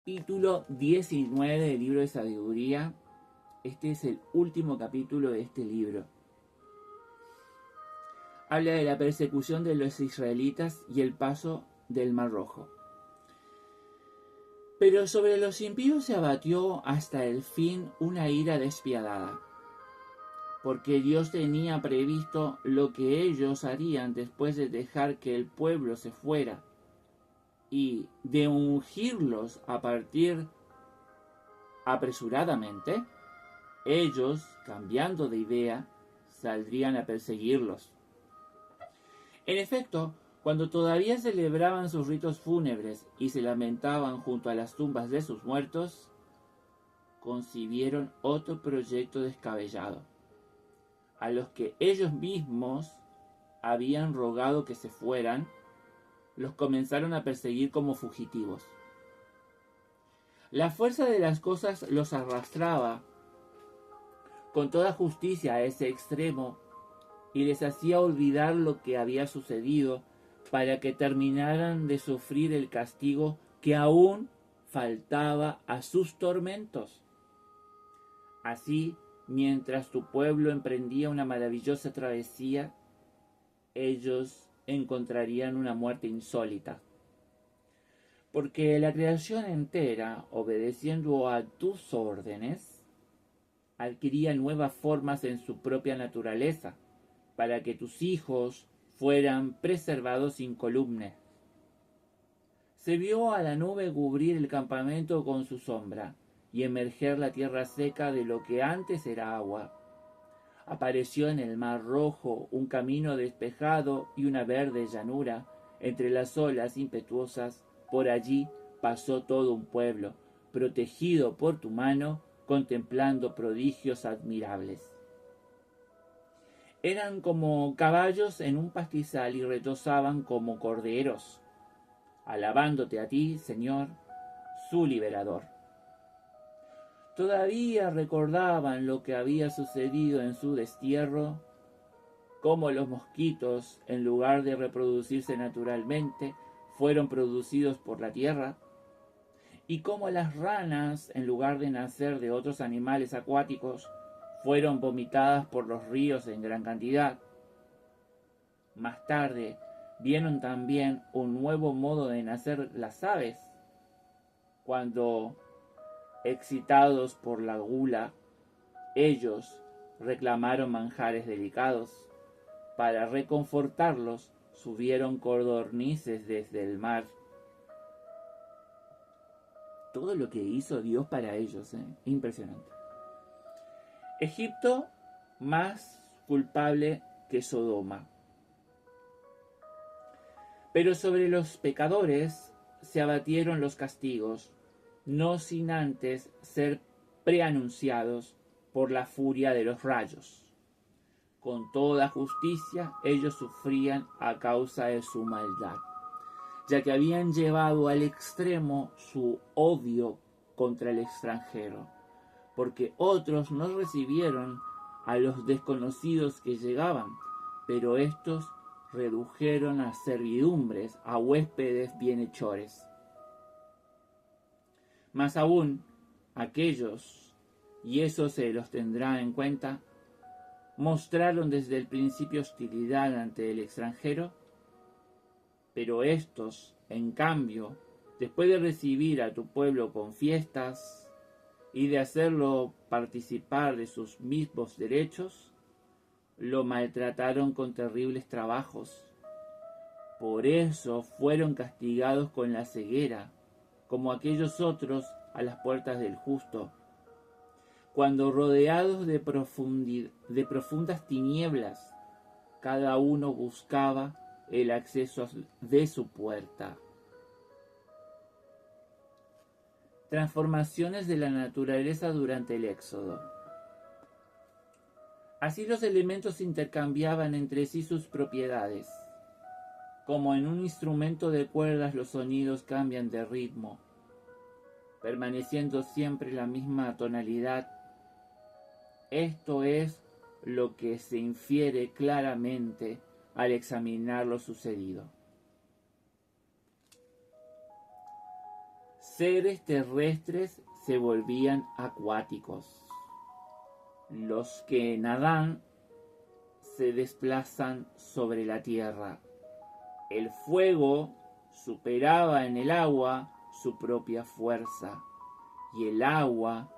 Capítulo 19 del libro de sabiduría. Este es el último capítulo de este libro. Habla de la persecución de los israelitas y el paso del Mar Rojo. Pero sobre los impíos se abatió hasta el fin una ira despiadada, porque Dios tenía previsto lo que ellos harían después de dejar que el pueblo se fuera y de ungirlos a partir apresuradamente. Ellos, cambiando de idea, saldrían a perseguirlos. En efecto, cuando todavía celebraban sus ritos fúnebres y se lamentaban junto a las tumbas de sus muertos, concibieron otro proyecto descabellado, a los que ellos mismos habían rogado que se fueran, los comenzaron a perseguir como fugitivos. La fuerza de las cosas los arrastraba con toda justicia a ese extremo y les hacía olvidar lo que había sucedido para que terminaran de sufrir el castigo que aún faltaba a sus tormentos. Así, mientras tu pueblo emprendía una maravillosa travesía, ellos encontrarían una muerte insólita. Porque la creación entera, obedeciendo a tus órdenes, adquiría nuevas formas en su propia naturaleza, para que tus hijos fueran preservados incolumes. Se vio a la nube cubrir el campamento con su sombra, y emerger la tierra seca de lo que antes era agua. Apareció en el Mar Rojo un camino despejado y una verde llanura, entre las olas impetuosas. Por allí pasó todo un pueblo, protegido por tu mano, contemplando prodigios admirables. Eran como caballos en un pastizal y retozaban como corderos, alabándote a ti, Señor, su liberador. Todavía recordaban lo que había sucedido en su destierro, cómo los mosquitos, en lugar de reproducirse naturalmente, fueron producidos por la tierra, y cómo las ranas, en lugar de nacer de otros animales acuáticos, fueron vomitadas por los ríos en gran cantidad. Más tarde, vieron también un nuevo modo de nacer las aves, cuando, excitados por la gula, ellos reclamaron manjares delicados. Para reconfortarlos, subieron codornices desde el mar. Todo lo que hizo Dios para ellos, impresionante. Egipto más culpable que Sodoma. Pero sobre los pecadores se abatieron los castigos, no sin antes ser preanunciados por la furia de los rayos. Con toda justicia ellos sufrían a causa de su maldad, ya que habían llevado al extremo su odio contra el extranjero, porque otros no recibieron a los desconocidos que llegaban, pero estos redujeron a servidumbres a huéspedes bienhechores. Más aún, aquellos, y eso se los tendrá en cuenta, mostraron desde el principio hostilidad ante el extranjero, pero estos, en cambio, después de recibir a tu pueblo con fiestas y de hacerlo participar de sus mismos derechos, lo maltrataron con terribles trabajos. Por eso fueron castigados con la ceguera, como aquellos otros a las puertas del justo, cuando rodeados de profundas tinieblas, cada uno buscaba el acceso de su puerta. Transformaciones de la naturaleza durante el Éxodo. Así los elementos intercambiaban entre sí sus propiedades. Como en un instrumento de cuerdas los sonidos cambian de ritmo, permaneciendo siempre la misma tonalidad. Esto es lo que se infiere claramente al examinar lo sucedido. seres terrestres se volvían acuáticos. Los que nadan se desplazan sobre la tierra. El fuego superaba en el agua su propia fuerza, y el agua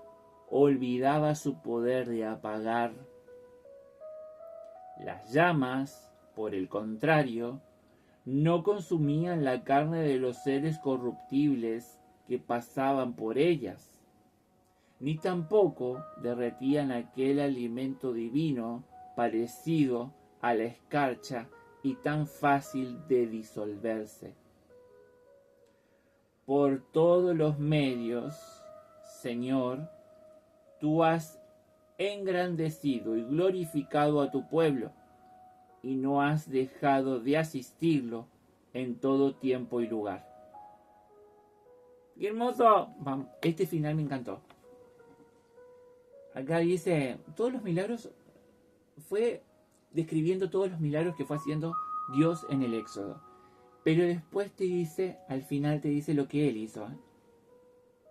olvidaba su poder de apagar. Las llamas, por el contrario, no consumían la carne de los seres corruptibles que pasaban por ellas, ni tampoco derretían aquel alimento divino parecido a la escarcha y tan fácil de disolverse. Por todos los medios, Señor, tú has engrandecido y glorificado a tu pueblo, y no has dejado de asistirlo en todo tiempo y lugar. ¡Qué hermoso! Este final me encantó. Acá dice, todos los milagros, fue describiendo todos los milagros que fue haciendo Dios en el Éxodo. Pero después te dice, al final te dice lo que Él hizo.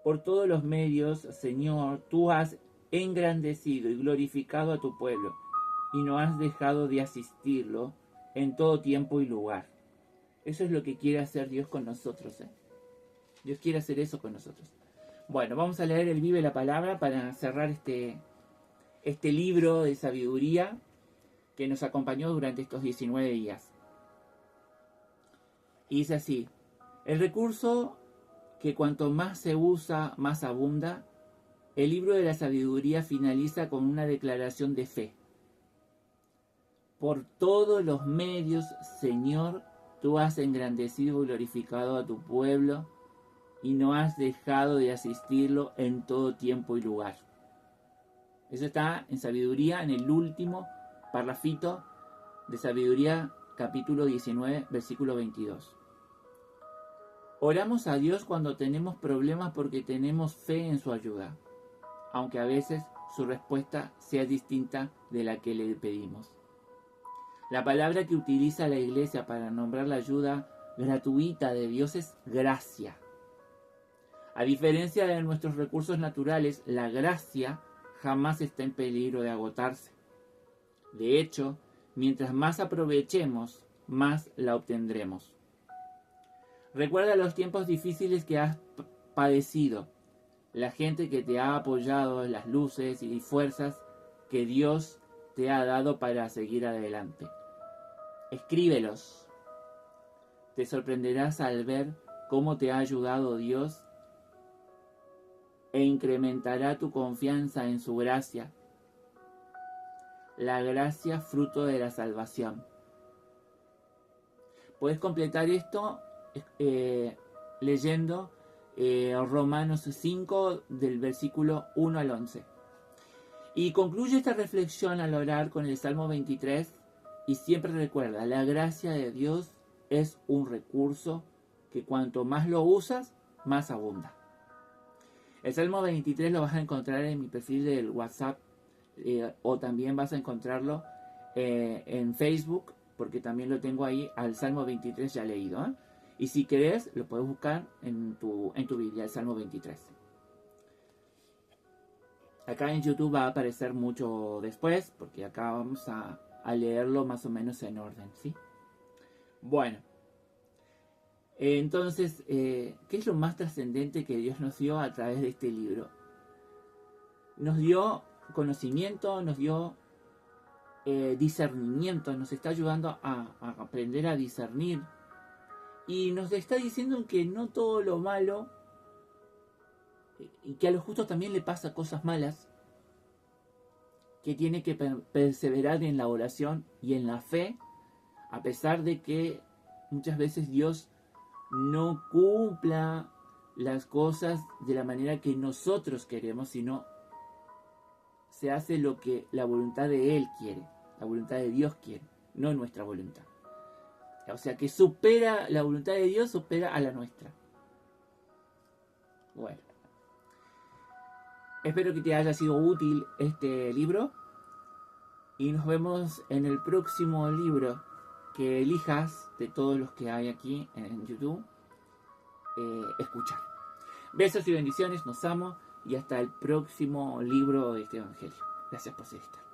Por todos los medios, Señor, tú has engrandecido y glorificado a tu pueblo, y no has dejado de asistirlo en todo tiempo y lugar. Eso es lo que quiere hacer Dios con nosotros. Dios quiere hacer eso con nosotros. Bueno, vamos a leer el Vive la Palabra para cerrar este libro de sabiduría que nos acompañó durante estos 19 días. Y dice así: el recurso que cuanto más se usa, más abunda. El libro de la sabiduría finaliza con una declaración de fe. Por todos los medios, Señor, tú has engrandecido y glorificado a tu pueblo, y no has dejado de asistirlo en todo tiempo y lugar. Eso está en Sabiduría, en el último parrafito de Sabiduría, capítulo 19, versículo 22. Oramos a Dios cuando tenemos problemas porque tenemos fe en su ayuda, aunque a veces su respuesta sea distinta de la que le pedimos. La palabra que utiliza la Iglesia para nombrar la ayuda gratuita de Dios es gracia. A diferencia de nuestros recursos naturales, la gracia jamás está en peligro de agotarse. De hecho, mientras más aprovechemos, más la obtendremos. Recuerda los tiempos difíciles que has padecido, la gente que te ha apoyado, las luces y fuerzas que Dios te ha dado para seguir adelante. Escríbelos. Te sorprenderás al ver cómo te ha ayudado Dios e incrementará tu confianza en su gracia. La gracia fruto de la salvación. Puedes completar esto leyendo Romanos 5 del versículo 1 al 11. Y concluye esta reflexión al orar con el Salmo 23 y siempre recuerda, la gracia de Dios es un recurso que cuanto más lo usas, más abunda. El Salmo 23 lo vas a encontrar en mi perfil del WhatsApp o también vas a encontrarlo en Facebook, porque también lo tengo ahí al Salmo 23 ya leído. Y si querés, lo puedes buscar en tu Biblia, el Salmo 23. Acá en YouTube va a aparecer mucho después, porque acá vamos a leerlo más o menos en orden, ¿sí? Bueno. Entonces, ¿qué es lo más trascendente que Dios nos dio a través de este libro? Nos dio conocimiento, nos dio discernimiento, nos está ayudando a aprender a discernir. Y nos está diciendo que no todo lo malo, y que a los justos también le pasa cosas malas, que tiene que perseverar en la oración y en la fe, a pesar de que muchas veces Dios no cumpla las cosas de la manera que nosotros queremos, sino se hace lo que la voluntad de Él quiere, la voluntad de Dios quiere, no nuestra voluntad. O sea que supera, la voluntad de Dios supera a la nuestra. Bueno, espero que te haya sido útil este libro y nos vemos en el próximo libro que elijas de todos los que hay aquí en YouTube escuchar. Besos y bendiciones, nos amo y hasta el próximo libro de este Evangelio. Gracias por ser esta.